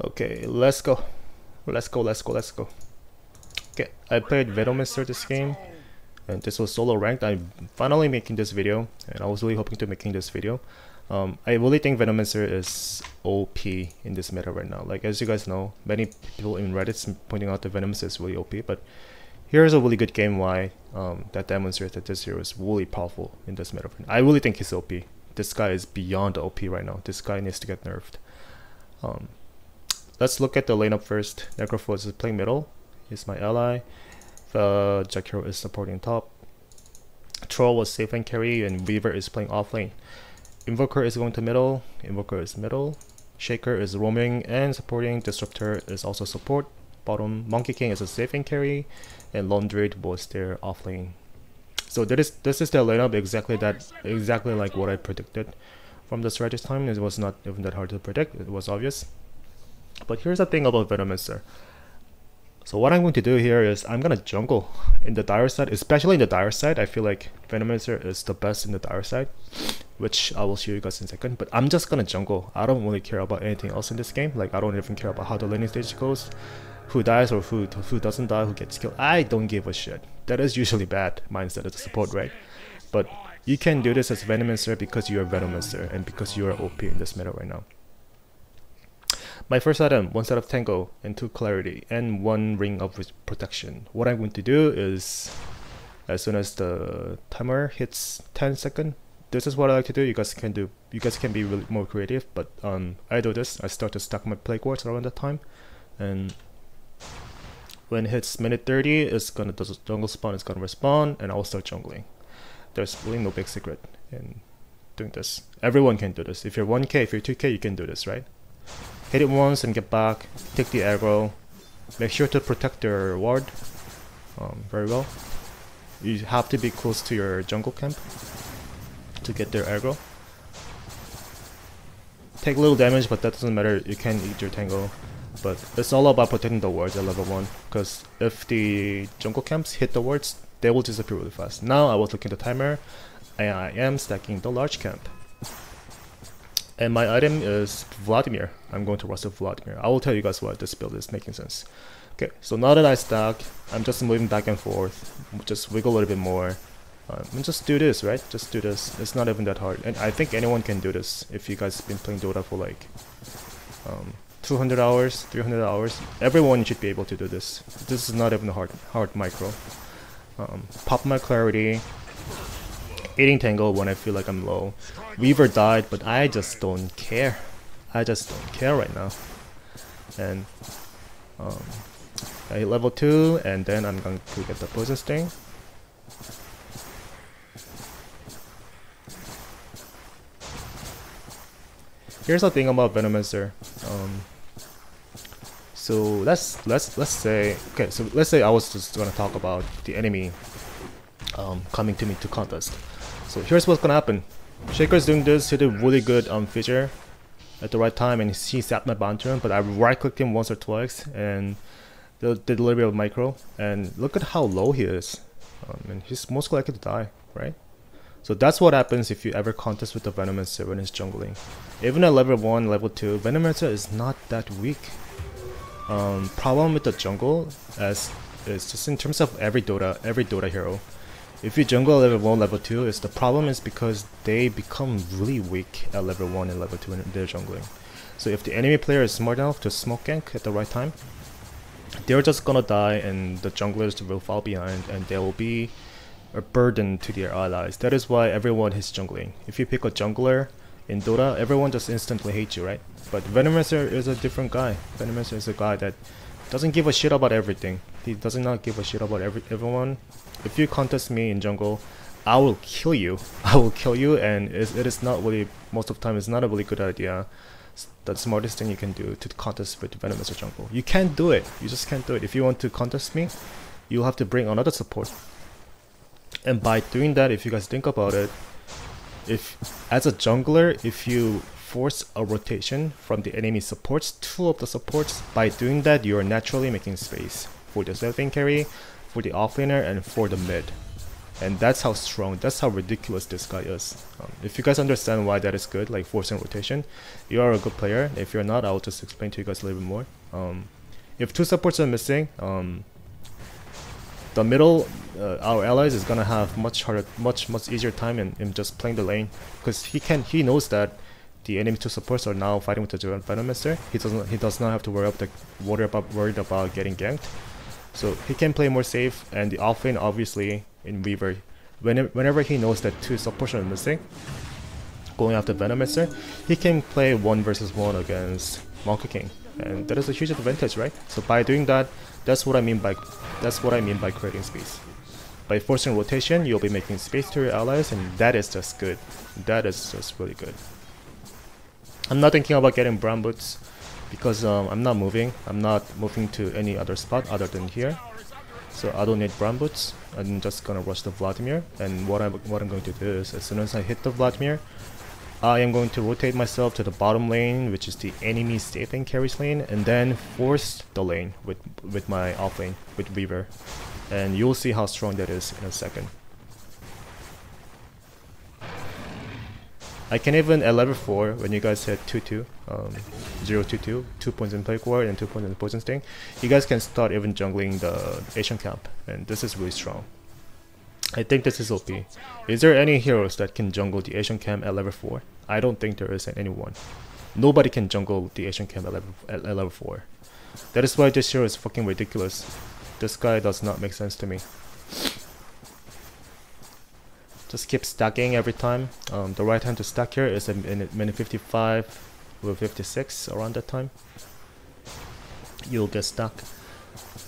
Okay, let's go. Let's go. Okay, I played Venomencer this game, and this was solo ranked. I'm finally making this video, and I was really hoping to making this video. I really think Venomencer is OP in this meta right now. Like, as you guys know, many people in Reddit pointing out that Venomencer is really OP, but here's a really good game why that demonstrates that this hero is really powerful in this meta. I really think he's OP. This guy is beyond OP right now. This guy needs to get nerfed. Let's look at the lineup first. Necrophos is playing middle. He's my ally. The Jack Hero is supporting top. Troll was safe and carry, and Weaver is playing off lane. Invoker is going to middle. Invoker is middle. Shaker is roaming and supporting. Disruptor is also support. Bottom, Monkey King is a safe and carry, and Laundred was there off lane. So this is the lineup exactly like what I predicted from the strategy time. It was not even that hard to predict. It was obvious. But here's the thing about Venomencer. So what I'm going to do here is I'm gonna jungle in the dire side, especially in the dire side. I feel like Venomencer is the best in the dire side, which I will show you guys in a second. But I'm just gonna jungle. I don't really care about anything else in this game. Like, I don't even care about how the laning stage goes, who dies or who doesn't die, who gets killed. I don't give a shit. That is usually bad mindset as a support, right? But you can do this as Venomencer because you are Venomencer and because you are OP in this meta right now. My first item, 1 set of Tango and 2 Clarity and 1 Ring of Protection. What I'm going to do is, as soon as the timer hits 10 seconds, this is what I like to do. You guys can be really more creative, but I do this. I start to stack my plague wards around that time, and when it hits minute 30, the jungle spawn is gonna respawn, and I'll start jungling. There's really no big secret in doing this. Everyone can do this. If you're 1k, if you're 2k, you can do this, right? Hit it once and get back, take the aggro, make sure to protect your ward very well. You have to be close to your jungle camp to get their aggro. Take a little damage, but that doesn't matter, you can eat your tango. But it's all about protecting the wards at level 1, because if the jungle camps hit the wards, they will disappear really fast. Now I was looking at the timer, and I am stacking the large camp. And my item is Vladimir. I'm going to roster Vladimir. I will tell you guys why this build is making sense. Okay, so now that I stack, I'm just moving back and forth. Just wiggle a little bit more. And just do this, right? Just do this. It's not even that hard. And I think anyone can do this if you guys have been playing Dota for like 200 hours, 300 hours. Everyone should be able to do this. This is not even a hard micro. Pop my Clarity. Eating Tango when I feel like I'm low. Weaver died, but I just don't care. I just don't care right now. And I hit level 2, and then I'm going to get the Poison Sting. Here's the thing about Venomencer. So let's say, okay, so let's say I was just gonna talk about the enemy coming to me to contest. So here's what's gonna happen. Shaker's doing this. He did really good fissure at the right time, and he zapped my bounty run, but I right clicked him once or twice and did a little bit of micro, and look at how low he is. And he's most likely to die, right? So that's what happens if you ever contest with the Venomencer when he's jungling. Even at level 1, level 2, Venomencer is not that weak. Problem with the jungle is just in terms of every Dota hero. If you jungle at level 1, level 2, the problem is because they become really weak at level 1 and level 2 when they're jungling. So if the enemy player is smart enough to smoke gank at the right time, they're just gonna die, and the junglers will fall behind, and they will be a burden to their allies. That is why everyone is jungling. If you pick a jungler in Dota, everyone just instantly hates you, right? But Venomencer is a different guy. Venomencer is a guy that doesn't give a shit about everything. He does not give a shit about everyone. If you contest me in jungle, I will kill you. I will kill you, and it is not really, most of the time, it's not a really good idea. It's the smartest thing you can do to contest with Venomencer jungle. You can't do it. You just can't do it. If you want to contest me, you'll have to bring another support. And by doing that, if you guys think about it, if as a jungler, if you force a rotation from the enemy supports, 2 of the supports, by doing that, you are naturally making space for the self-lane carry, for the offlaner, and for the mid. And that's how strong, that's how ridiculous this guy is. If you guys understand why that is good, like forcing rotation, you are a good player. If you're not, I'll just explain to you guys a little bit more. If 2 supports are missing, the middle, our allies is gonna have much easier time in just playing the lane, because he knows that the enemy 2 supports are now fighting with the Venomencer. He does not have to worried about getting ganked, so he can play more safe. And the offlane, obviously, in Weaver, whenever he knows that 2 supports are missing, going after Venomencer, he can play 1 versus 1 against Monkey King, and that is a huge advantage, right? So by doing that, that's what I mean by creating space. By forcing rotation, you'll be making space to your allies, and that is just good. That is just really good. I'm not thinking about getting brown boots because I'm not moving. I'm not moving to any other spot other than here. So I don't need brown boots. I'm just gonna rush the Vladimir, and what I'm going to do is, as soon as I hit the Vladimir, I am going to rotate myself to the bottom lane, which is the enemy safe and carries lane, and then force the lane with my off lane with Weaver, and you'll see how strong that is in a second. I can even at level 4, when you guys hit 2-2, 0-2-2, 2 points in Plague Ward and 2 points in Poison Sting, you guys can start even jungling the Asian camp, and this is really strong. I think this is OP. Is there any heroes that can jungle the Asian camp at level 4? I don't think there is anyone. Nobody can jungle the Asian camp at level 4. That is why this hero is fucking ridiculous. This guy does not make sense to me. Just keep stacking every time. The right time to stack here is in minute 55 or 56, around that time. You'll get stuck.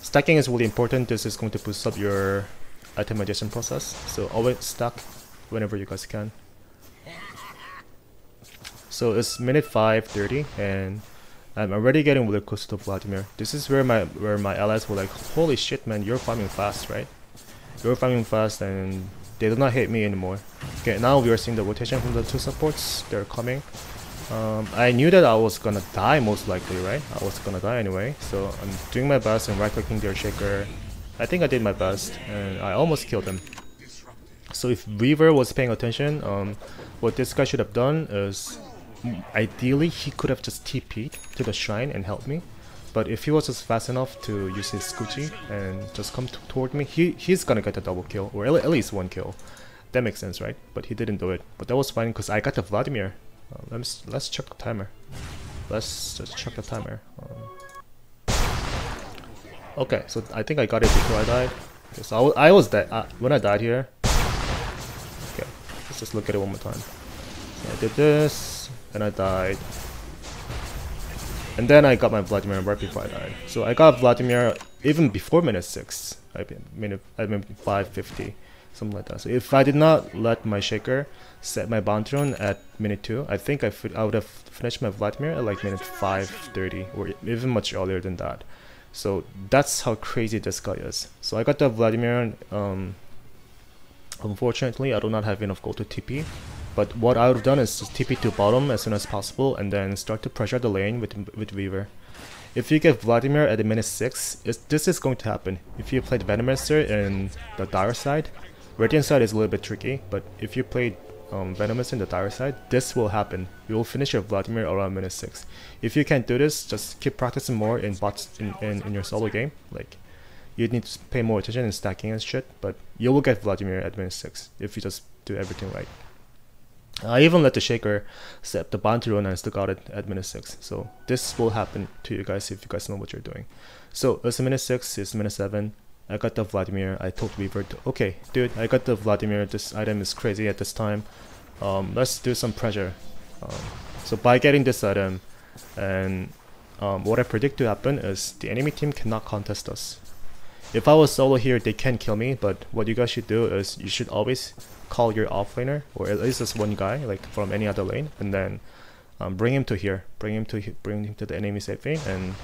Stacking is really important. This is going to boost up your itemization process, so always stack whenever you guys can. So it's minute 5:30, and I'm already getting really close to Vladimir. This is where my allies were like, holy shit man, you're farming fast, right? You're farming fast, and they do not hate me anymore. Okay, now we are seeing the rotation from the 2 supports. They're coming. I knew that I was gonna die most likely, right? I was gonna die anyway, so I'm doing my best and right-clicking their shaker. I think I did my best, and I almost killed him. So if Weaver was paying attention, what this guy should have done is, ideally he could have just TP'd to the shrine and helped me. But if he was just fast enough to use his Scoochie and just come toward me, he's gonna get a double kill, or at least 1 kill. That makes sense, right? But he didn't do it. But that was fine because I got the Vladimir. Let's check the timer. Let's just check the timer. Okay, so I think I got it before I died. Okay, so I was dead when I died here. Okay, let's just look at it one more time. So I did this, and I died. And then I got my Vladimir right before I died. So I got Vladimir even before minute 6. I mean 5:50, something like that. So if I did not let my shaker set my bounty run at minute 2, I think I would have finished my Vladimir at like minute 5:30, or even much earlier than that. So that's how crazy this guy is. So I got the Vladimir. Unfortunately, I do not have enough gold to TP. But what I would have done is just TP to bottom as soon as possible, and then start to pressure the lane with Weaver. If you get Vladimir at the minute 6, this is going to happen. If you played Venomencer in the dire side, Radiant side is a little bit tricky, but if you played Venomencer in the dire side, this will happen. You will finish your Vladimir around minute 6. If you can't do this, just keep practicing more in your solo game. Like, you need to pay more attention in stacking and shit, but you will get Vladimir at minute 6 if you just do everything right. I even let the shaker set the bounty run and I still got it at minute 6. So this will happen to you guys if you guys know what you're doing. So it's minute 6, it's minute 7. I got the Vladimir. I told Weaver to, okay, dude, I got the Vladimir. This item is crazy at this time. Let's do some pressure. So by getting this item, and what I predict to happen is the enemy team cannot contest us. If I was solo here, they can kill me, but what you guys should do is you should always call your offlaner, or at least just one guy, like from any other lane, and then bring him to here, bring him to the enemy safe lane. And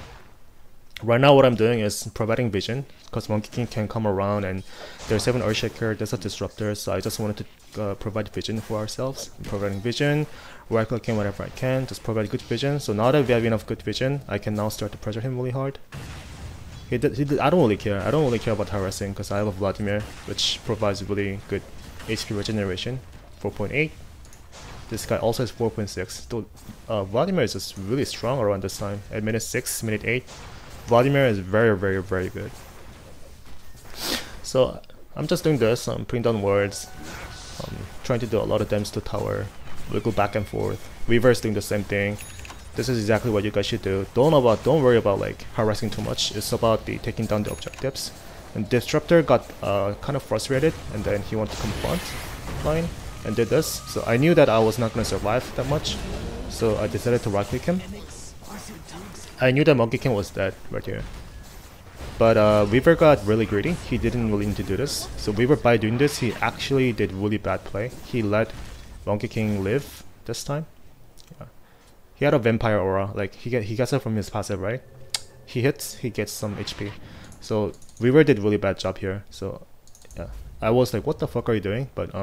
right now what I'm doing is providing vision, because Monkey King can come around and there's 7 Earthshaker, there's a disruptor, so I just wanted to provide vision for ourselves. I'm providing vision, right clicking whenever I can, just provide good vision. So now that we have enough good vision, I can now start to pressure him really hard. He did. I don't really care. I don't really care about harassing because I have a Vladimir, which provides really good HP regeneration, 4.8. This guy also has 4.6. So, Vladimir is just really strong around this time. At minute 6, minute 8, Vladimir is very, very, very good. So I'm just doing this. I'm putting down wards, trying to do a lot of damage to tower. We'll go back and forth. Weaver is doing the same thing. This is exactly what you guys should do. Don't worry about like harassing too much. It's about the taking down the objectives. And Disruptor got kind of frustrated, and then he wanted to confront line and did this. So I knew that I was not gonna survive that much, so I decided to right click him. I knew that Monkey King was dead right here. But Weaver got really greedy. He didn't really need to do this. So Weaver, by doing this, he actually did really bad play. He let Monkey King live this time. Yeah. He had a vampire aura, like he gets it from his passive, right? He hits, he gets some HP. So Weaver did really bad job here. So yeah, I was like, what the fuck are you doing? But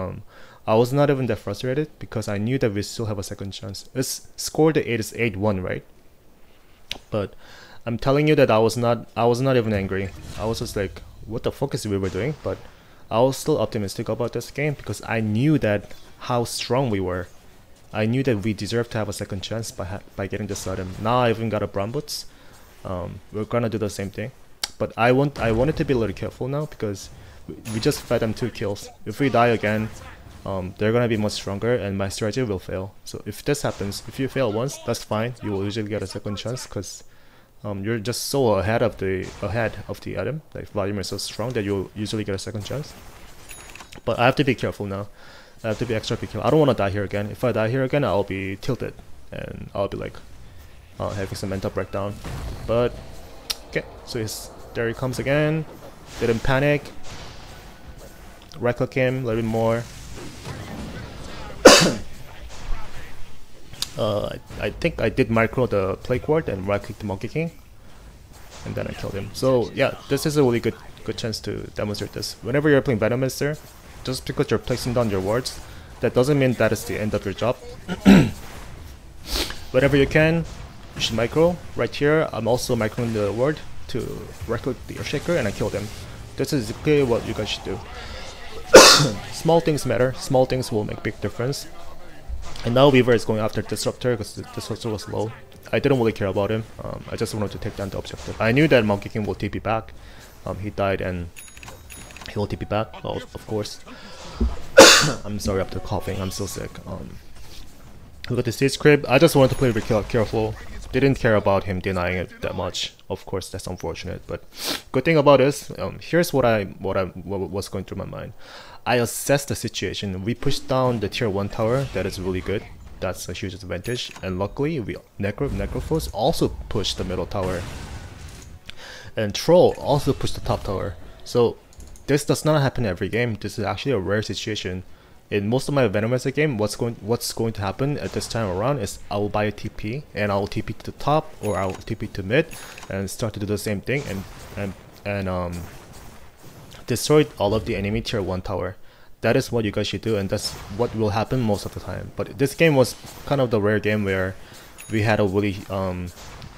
I was not even that frustrated because I knew that we still have a second chance. It's score the 8 is 8-1, right? But I'm telling you that I was not even angry. I was just like, what the fuck is Weaver doing? But I was still optimistic about this game because I knew that how strong we were. I knew that we deserved to have a second chance by getting this item. Now I even got a Brown Boots. We're gonna do the same thing. But I wanted to be a little careful now because we just fed them 2 kills. If we die again, they're gonna be much stronger and my strategy will fail. So if this happens, if you fail once, that's fine. You will usually get a second chance because you're just so ahead of the item. Like Vladimir is so strong that you'll usually get a second chance. But I have to be careful now. I have to be extra careful. I don't want to die here again. If I die here again, I'll be tilted and I'll be like having some mental breakdown. But okay, so there he comes again. Didn't panic. Right click him a little bit more. I think I did micro the plague ward and right click the Monkey King, and then I killed him. So yeah, this is a really good chance to demonstrate this. Whenever you're playing Venomencer, just because you're placing down your wards, that doesn't mean that is the end of your job. Whenever you can, you should micro. Right here, I'm also microing the ward to right click the Earthshaker and I killed him. This is exactly what you guys should do. Small things matter. Small things will make big difference. And now Weaver is going after Disruptor because the Disruptor was low. I didn't really care about him. I just wanted to take down the objective. I knew that Monkey King will TP back. He died and he will TP back, of course. I'm sorry after coughing, I'm so sick. Look at the Siege Crib. I just wanted to play really careful. Didn't care about him denying it that much. Of course, that's unfortunate. But good thing about this, here's what was going through my mind. I assessed the situation. We pushed down the tier 1 tower. That is really good. That's a huge advantage. And luckily, Necrophos also pushed the middle tower. And Troll also pushed the top tower. So this does not happen every game. This is actually a rare situation. In most of my Venomencer game, what's going to happen at this time around is I will buy a TP and I will TP to the top or I will TP to mid and start to do the same thing and destroy all of the enemy tier 1 tower. That is what you guys should do, and that's what will happen most of the time. But this game was kind of the rare game where we had a really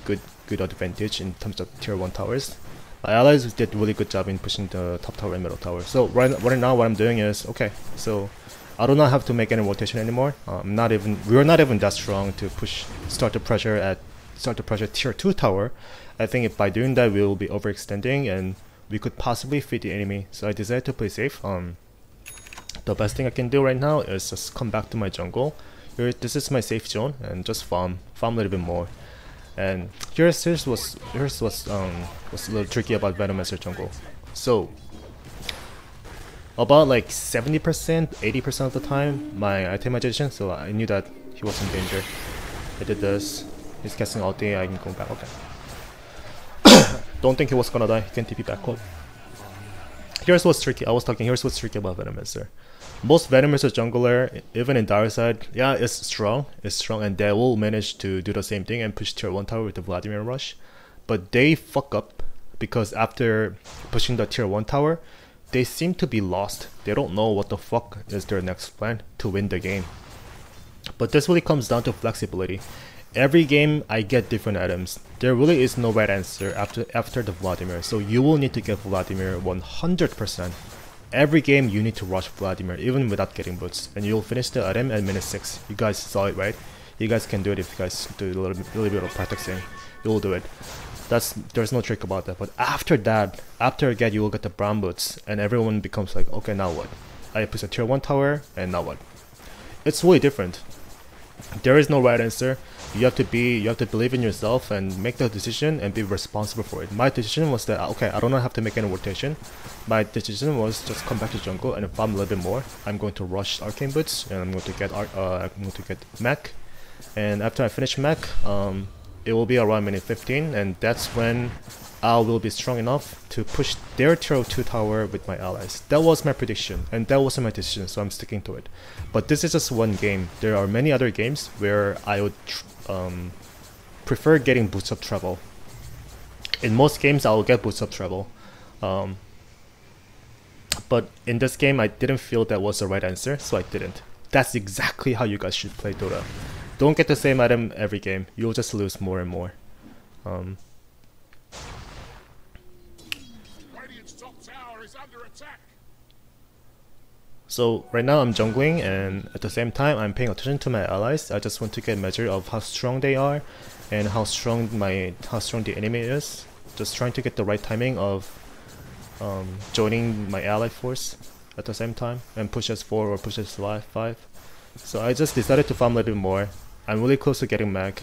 good advantage in terms of tier 1 towers. My allies did a really good job in pushing the top tower and middle tower. So right now what I'm doing is, okay, so I do not have to make any rotation anymore. We're not even that strong to start to pressure tier 2 tower. I think if by doing that we will be overextending and we could possibly feed the enemy. So I decided to play safe. The best thing I can do right now is just come back to my jungle. This is my safe zone and just farm a little bit more. And here's what's a little tricky about Venomencer jungle. So about like 70%, 80% of the time, my itemization, so I knew that he was in danger. I did this. He's casting ulti, I can go back. Okay. Don't think he was gonna die. He can TP backward. Here's what's tricky. Here's what's tricky about Venomencer. Most Venomencer jungler, even in Dire side, yeah, it's strong, and they will manage to do the same thing and push tier 1 tower with the Vladimir rush. But they fuck up because after pushing the tier 1 tower, they seem to be lost. They don't know what the fuck is their next plan to win the game. But this really comes down to flexibility. Every game I get different items. There really is no right answer after the Vladimir, so you will need to get Vladimir 100%. Every game you need to rush Vladimir even without getting boots, and you'll finish the item at minute 6. You guys saw it, right? You guys can do it if you guys do a little bit of practicing. You will do it. There's no trick about that. But after that, after again you will get the brown boots, and everyone becomes like, okay, now what? I push a tier 1 tower, and now what? It's really different. There is no right answer. You have to believe in yourself and make the decision and be responsible for it. My decision was that, okay, I don't have to make any rotation. My decision was just come back to jungle and farm a little bit more. I'm going to rush arcane boots and I'm going to get mech. And after I finish mech, it will be around minute 15, and that's when I will be strong enough to push their tier 2 tower with my allies. That was my prediction, and that wasn't my decision, so I'm sticking to it. But this is just one game. There are many other games where I would prefer getting boots up treble. In most games, I will get boots up treble. But in this game, I didn't feel that was the right answer, so I didn't. That's exactly how you guys should play Dota. Don't get the same item every game. You'll just lose more and more. So right now I'm jungling, and at the same time I'm paying attention to my allies. I just want to get a measure of how strong they are and how strong the enemy is. Just trying to get the right timing of joining my ally force at the same time and push S4 or push S5. So I just decided to farm a little bit more. I'm really close to getting mech.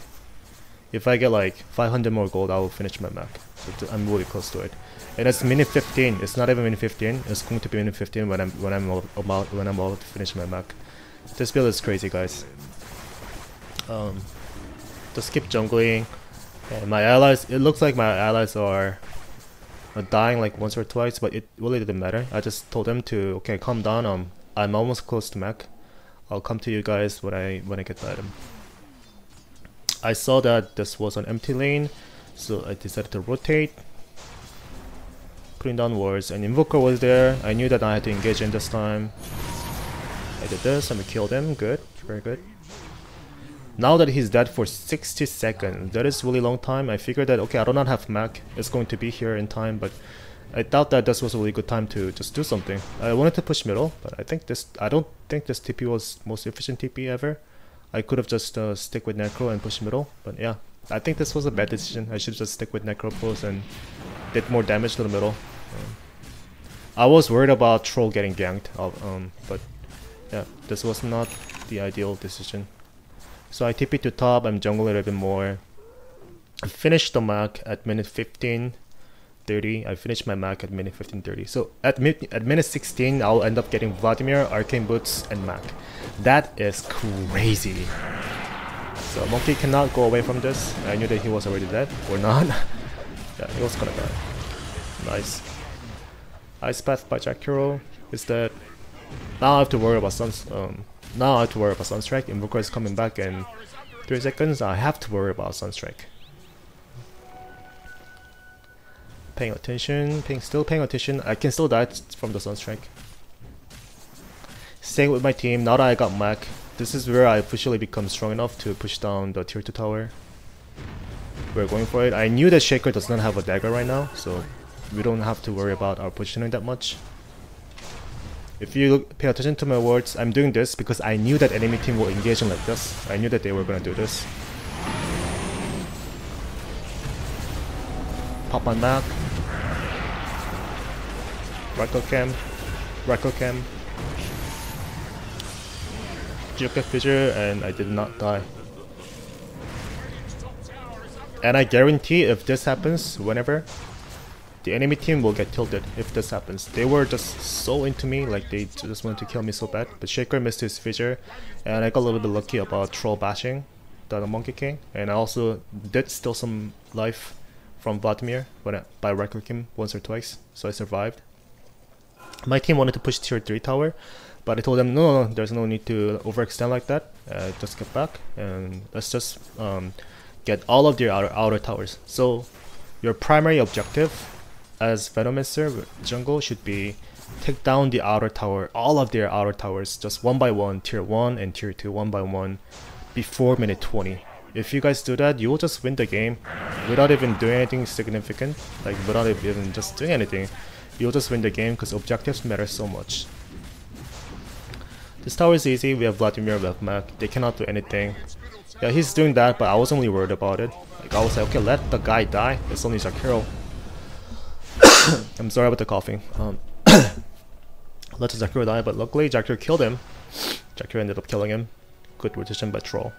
If I get like 500 more gold, I will finish my mech. So I'm really close to it. And it's minute 15. It's not even minute 15. It's going to be minute 15 when I'm about to finish my mech. This build is crazy, guys. Just keep jungling. And my allies. It looks like my allies are dying like once or twice, but it really didn't matter. I just told them to, okay, calm down. I'm almost close to mech. I'll come to you guys when I get the item. I saw that this was an empty lane, so I decided to rotate, putting down wards, and Invoker was there. I knew that I had to engage in this time. I did this, and we killed him. Good, very good. Now that he's dead for 60 seconds, that is really long time. I figured that, okay, I do not have mech. It's going to be here in time, but I thought that this was a really good time to just do something. I wanted to push middle, but I don't think this TP was most efficient TP ever. I could have just stick with Necro and push middle, but yeah, I think this was a bad decision. I should just stick with Necro pulls and did more damage to the middle. I was worried about Troll getting ganked, but yeah, this was not the ideal decision. So I TP to top, I'm jungling a little bit more. I finished the mech at minute 15:30. I finished my mech at minute 15:30. So at minute 16, I'll end up getting Vladimir, Arcane Boots, and mech. That is crazy. So Monkey cannot go away from this. I knew that he was already dead, or not. Yeah, he was gonna die. Nice. Ice Path by Jack Hero is dead. Now I have to worry about Sunstrike. Invoker is coming back in 3 seconds. I have to worry about Sunstrike. Paying attention, still paying attention. I can still die from the Sunstrike. Staying with my team. Now that I got mech, this is where I officially become strong enough to push down the tier 2 tower. We're going for it. I knew that Shaker does not have a dagger right now, so we don't have to worry about our positioning that much. If you pay attention to my words, I'm doing this because I knew that enemy team will engage in like this. I knew that they were gonna do this. Pop on mech. Rifle cam. Juke fissure, and I did not die. And I guarantee if this happens, whenever, the enemy team will get tilted if this happens. They were just so into me, like they just wanted to kill me so bad. But Shaker missed his fissure, and I got a little bit lucky about Troll bashing the Monkey King. And I also did steal some life from Vladimir by right-click him once or twice, so I survived. My team wanted to push tier 3 tower, but I told them no, there's no need to overextend like that. Just get back and let's just get all of their outer towers. So your primary objective as Venomencer jungle should be take down the outer tower, all of their outer towers, just one by one, tier 1 and tier 2, one by one, before minute 20. If you guys do that, you will just win the game without even doing anything significant, like without even just doing anything. You'll just win the game because objectives matter so much. This tower is easy. We have Vladimir, we have Mac. They cannot do anything. Yeah, he's doing that, but I wasn't really worried about it. Like, I was like, okay, let the guy die. It's only Zakiro. I'm sorry about the coughing. Let the Zakiro die, but luckily Zakiro killed him. Zakiro ended up killing him. Good rotation by Troll.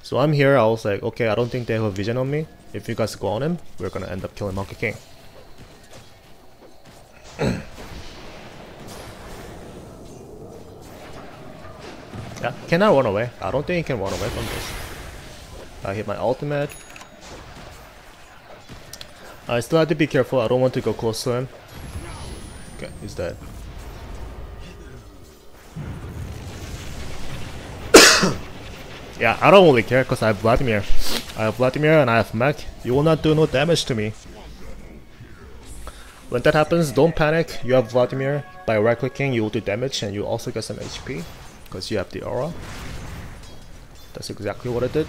So I'm here, I was like, okay, I don't think they have a vision on me. If you guys go on him, we're gonna end up killing Monkey King. Yeah, cannot run away. I don't think he can run away from this. I hit my ultimate. I still have to be careful, I don't want to go close to him. Okay, he's dead. Yeah, I don't really care because I have Vladimir. I have Vladimir and I have Mech. You will not do no damage to me. When that happens, don't panic. You have Vladimir. By right clicking, you will do damage and you also get some HP because you have the aura. That's exactly what I did.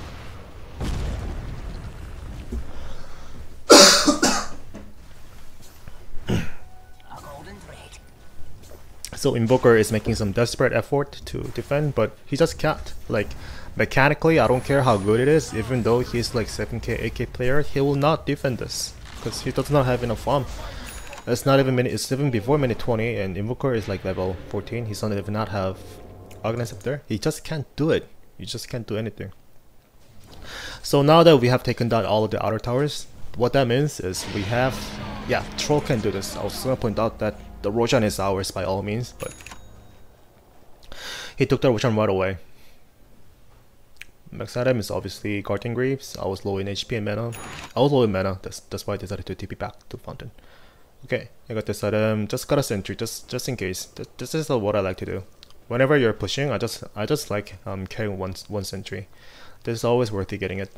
So Invoker is making some desperate effort to defend, but he just can't. Like, mechanically, I don't care how good it is, even though he's like 7k, 8k player, he will not defend this. Because he does not have enough farm. It's not even minute, it's even before minute 20, and Invoker is like level 14, he doesn't even not have Organize up there. He just can't do it. You just can't do anything. So now that we have taken down all of the outer towers, what that means is we have, yeah, Troll can do this. I was gonna point out that the Roshan is ours by all means, but he took the Roshan right away. Max item is obviously Guardian Greaves. I was low in HP and mana. I was low in mana, that's why I decided to TP back to Fountain. Okay, I got this item, just got a sentry, just in case. This is what I like to do. Whenever you're pushing, I just like carrying one sentry. This is always worth it getting it.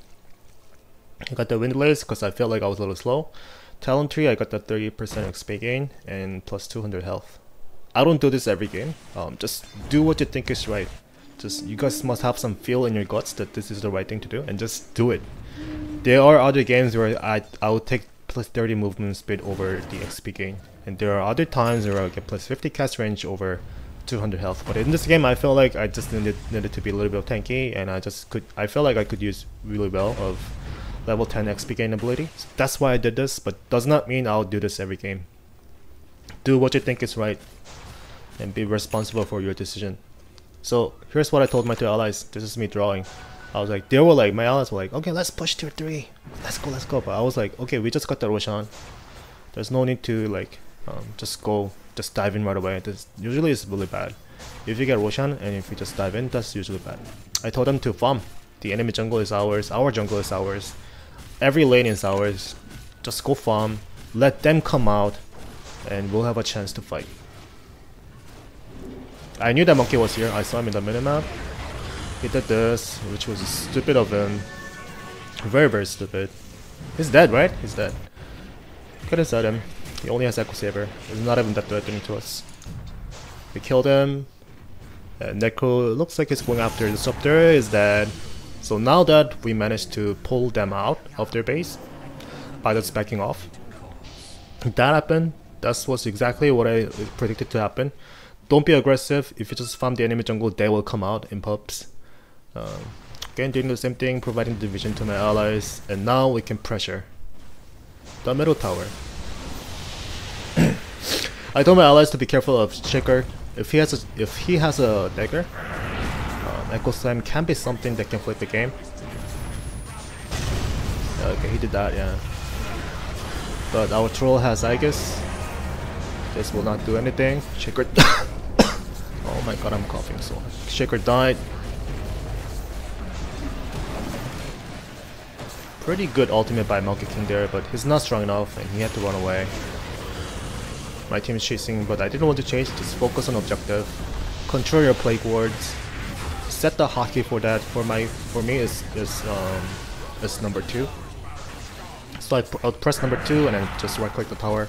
I got the Wind Blaze because I felt like I was a little slow. Talon Tree, I got the 30% XP gain and plus 200 health. I don't do this every game. Just do what you think is right. Just, you guys must have some feel in your guts that this is the right thing to do, and just do it. There are other games where I would take plus 30 movement speed over the XP gain, and there are other times where I get plus 50 cast range over 200 health. But in this game, I felt like I just needed to be a little bit tanky, and I felt like I could use really well of level 10 XP gain ability. So that's why I did this, but does not mean I'll do this every game. Do what you think is right, and be responsible for your decision. So here's what I told my two allies. This is me drawing. I was like, my allies were like, okay, let's push tier 3. Let's go. But I was like, okay, we just got the Roshan. There's no need to like, just dive in right away. This usually is really bad. If you get Roshan and if you just dive in, that's usually bad. I told them to farm. The enemy jungle is ours, our jungle is ours. Every lane is ours. Just go farm, let them come out, and we'll have a chance to fight. I knew that monkey was here, I saw him in the minimap. He did this, which was stupid of him. Very, very stupid. He's dead, right? He's dead. Couldn't set him. He only has Echo Saber. He's not even that threatening to us. We killed him. And Neko looks like he's going after the Disruptor is dead. So now that we managed to pull them out of their base by just backing off, that happened. That was exactly what I predicted to happen. Don't be aggressive. If you just farm the enemy jungle, they will come out in pubs. Again, doing the same thing, providing division to my allies, and now we can pressure the middle tower. I told my allies to be careful of Shaker. If he has a dagger, Echo Slam can be something that can flip the game. Okay, he did that, yeah. But our troll has Aegis. This will not do anything. Shaker. Oh my god, I'm coughing so hard. Shaker died. Pretty good ultimate by Monkey King there, but he's not strong enough and he had to run away. My team is chasing, but I didn't want to chase, just focus on objective. Control your plague wards. Set the hotkey for that. For me is number 2. So I'll press number 2 and then just right click the tower.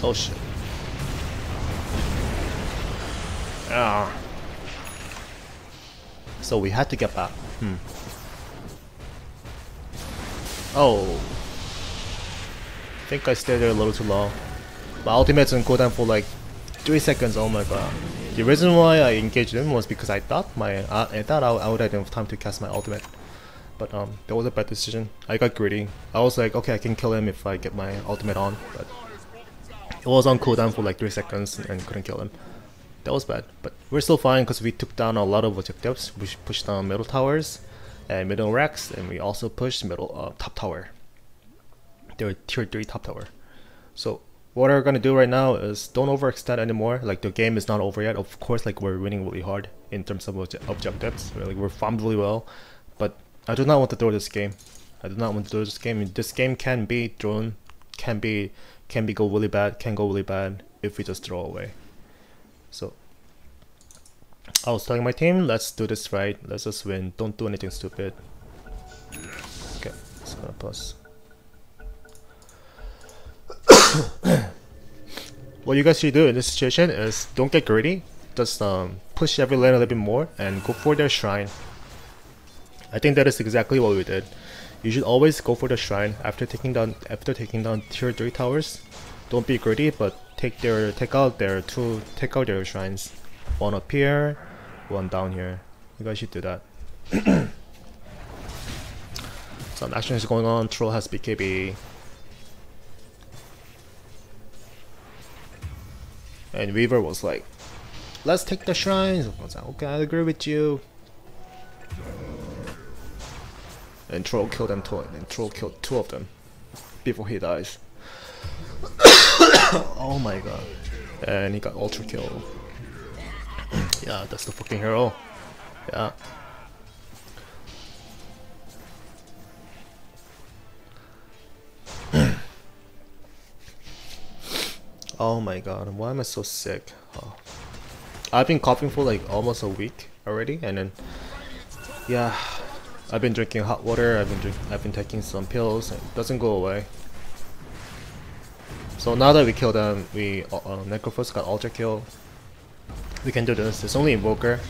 Oh shit. Ah. So we had to get back. Oh. I think I stayed there a little too long. My ultimate doesn't go down for like 3 seconds. Oh my god. The reason why I engaged him was because I thought I would have enough time to cast my ultimate. But that was a bad decision. I got greedy. I was like, okay, I can kill him if I get my ultimate on, but it was on cooldown for like 3 seconds and couldn't kill him. That was bad, but we're still fine because we took down a lot of objectives. We pushed down middle towers and middle racks, and we also pushed middle top tower. They're tier 3 top tower. So what we're gonna do right now is don't overextend anymore. Like, the game is not over yet. Of course, like, we're winning really hard in terms of objectives. Like, we're farmed really well, but I do not want to throw this game. I do not want to throw this game. This game can be thrown, can go really bad if we just throw away. So I was telling my team, let's do this right. Let's just win. Don't do anything stupid. Okay, it's gonna pause. What you guys should do in this situation is don't get greedy. Just push every lane a little bit more and go for their shrine. I think that is exactly what we did. You should always go for the shrine after taking down tier 3 towers. Don't be greedy, but take out their shrines. One up here, one down here. You guys should do that. Some action is going on. Troll has BKB. And Weaver was like, let's take the shrines. I was like, okay, I agree with you. And Troll killed them too, and Troll killed 2 of them before he dies. Oh my god. And he got ultra kill. Yeah, that's the fucking hero. Yeah. Oh my god, why am I so sick? Oh. I've been coughing for like almost a week already, and then yeah, I've been drinking hot water. I've been taking some pills, and it doesn't go away. So now that we killed them, we Necrophos got ultra kill. We can do this. It's only Invoker,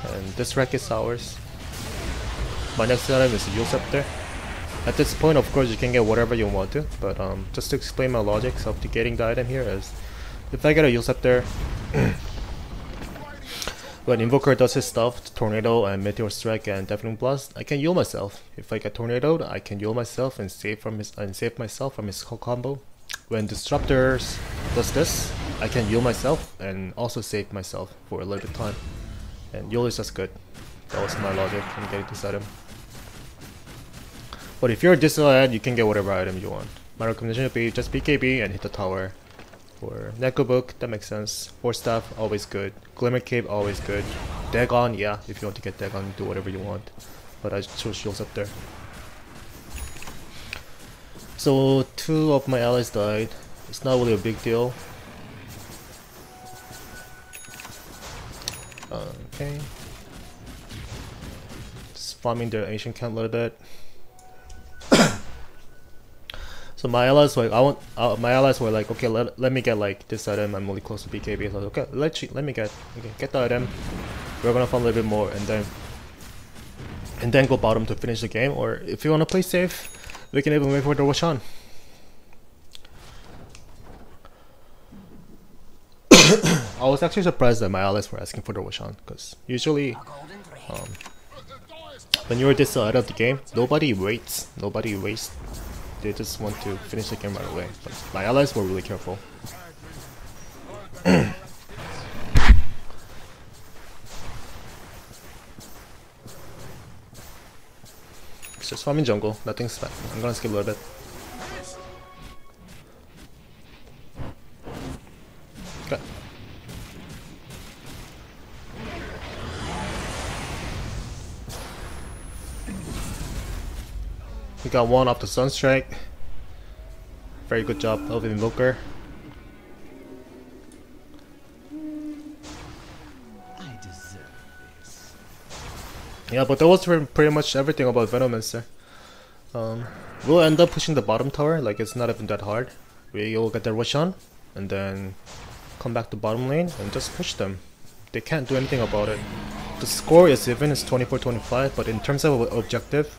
and this wreck is ours. My next item is Yule Scepter. At this point, of course, you can get whatever you want to, but just to explain my logic of getting the item here is, if I get a Yule Scepter, when Invoker does his stuff, Tornado and Meteor Strike and Deafening Blast, I can heal myself. If I get Tornadoed, I can heal myself and save myself from his combo. When Disruptors does this, I can heal myself and also save myself for a little bit of time. And heal is just good. That was my logic in getting this item. But if you're this ahead, you can get whatever item you want. My recommendation would be just BKB and hit the tower. For Neko Book, that makes sense. Force Staff, always good. Glimmer Cape, always good. Dagon, yeah, if you want to get Dagon, do whatever you want. But I chose Shields up there. So 2 of my allies died. It's not really a big deal. Okay. Just farming their ancient camp a little bit. So my allies were like, my allies were like, okay, let me get like this item. I'm really close to BKB. So okay, let me get the item. We're gonna farm a little bit more, and then go bottom to finish the game. Or if you wanna play safe, we can even wait for the Roshan. I was actually surprised that my allies were asking for the Roshan, because usually when you're this ahead of the game, nobody waits. They just want to finish the game right away. But my allies were really careful. It's just farming jungle, nothing's bad. I'm gonna skip a little bit. Okay. We got 1 off the Sunstrike. Very good job of Invoker. I deserve this. Yeah, but that was pretty much everything about Venomencer. We'll end up pushing the bottom tower, like it's not even that hard. We'll get the Roshan, and then come back to bottom lane and just push them. They can't do anything about it. The score is even, it's 24-25, but in terms of objective,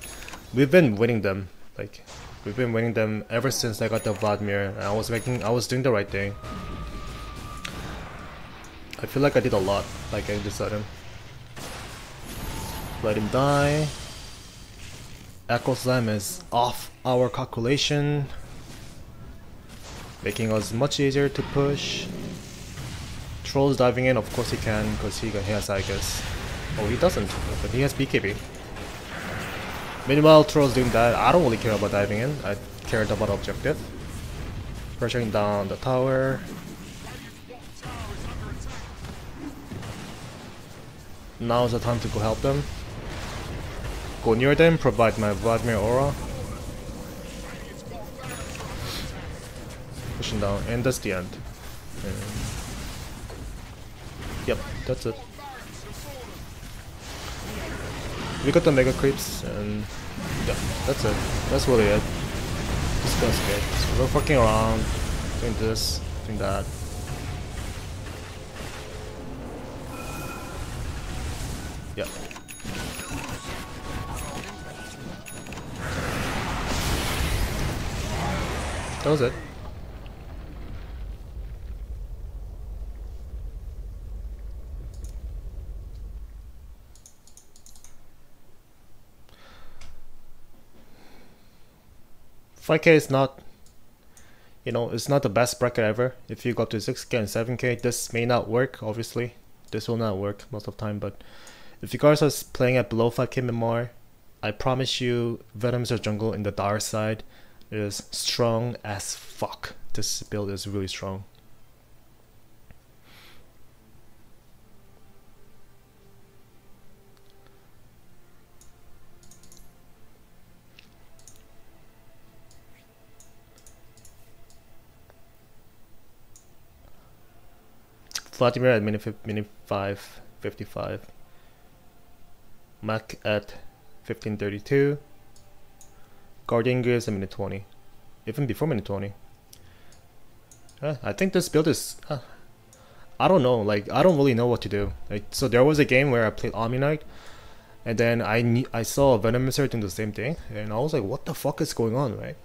we've been winning them. Like, we've been winning them ever since I got the Vladimir, and I was doing the right thing. I feel like I did a lot, like I just let him. Let him die. Echo Slam is off our calculation, making us much easier to push. Troll's diving in, of course he can, because he has Aegis. Oh, he doesn't, but he has BKB. Meanwhile, Troll's doing that. I don't really care about diving in, I cared about objective. Pressuring down the tower. Now's the time to go help them. Go near them, provide my Vladimir aura. Pushing down, and that's the end. Yep, that's it. We got the mega creeps, and yeah, that's it. That's really it. This guy's good. So we're fucking around, doing this, doing that. Yeah. That was it. $5K is not, you know, it's not the best bracket ever. If you go up to 6K and 7K, this may not work, obviously. This will not work most of the time, but if you guys are playing at below 5K MMR, I promise you, Venomencer jungle in the dark side is strong as fuck. This build is really strong. Vladimir at minute 5:55. Mac at 15:32. Guardian Gears at minute 20. Even before minute 20. I think this build is... I don't know, like, I don't really know what to do. Like, so there was a game where I played Omni Knight, and then I saw Venomencer doing the same thing, and I was like, what the fuck is going on, right?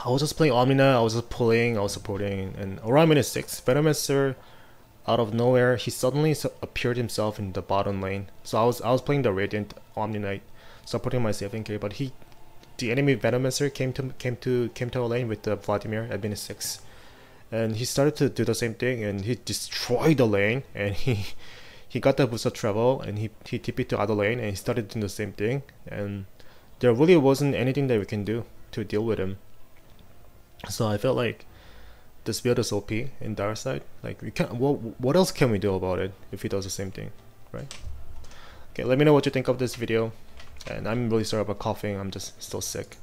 I was just playing Omni Knight, I was just pulling, I was supporting, and around minute 6, Venomencer, out of nowhere, he suddenly appeared himself in the bottom lane. So I was playing the Radiant Omni Knight, supporting my CFNK, but the enemy Venomencer came to our lane with the Vladimir at minute 6, and he started to do the same thing, and he destroyed the lane, and he got the boost of travel, and he TP'd to other lane, and he started doing the same thing, and there really wasn't anything that we can do to deal with him. So I felt like this build is OP in dark side. Like, we can't. What else can we do about it if he does the same thing, right? Okay, let me know what you think of this video, and I'm really sorry about coughing. I'm just still sick.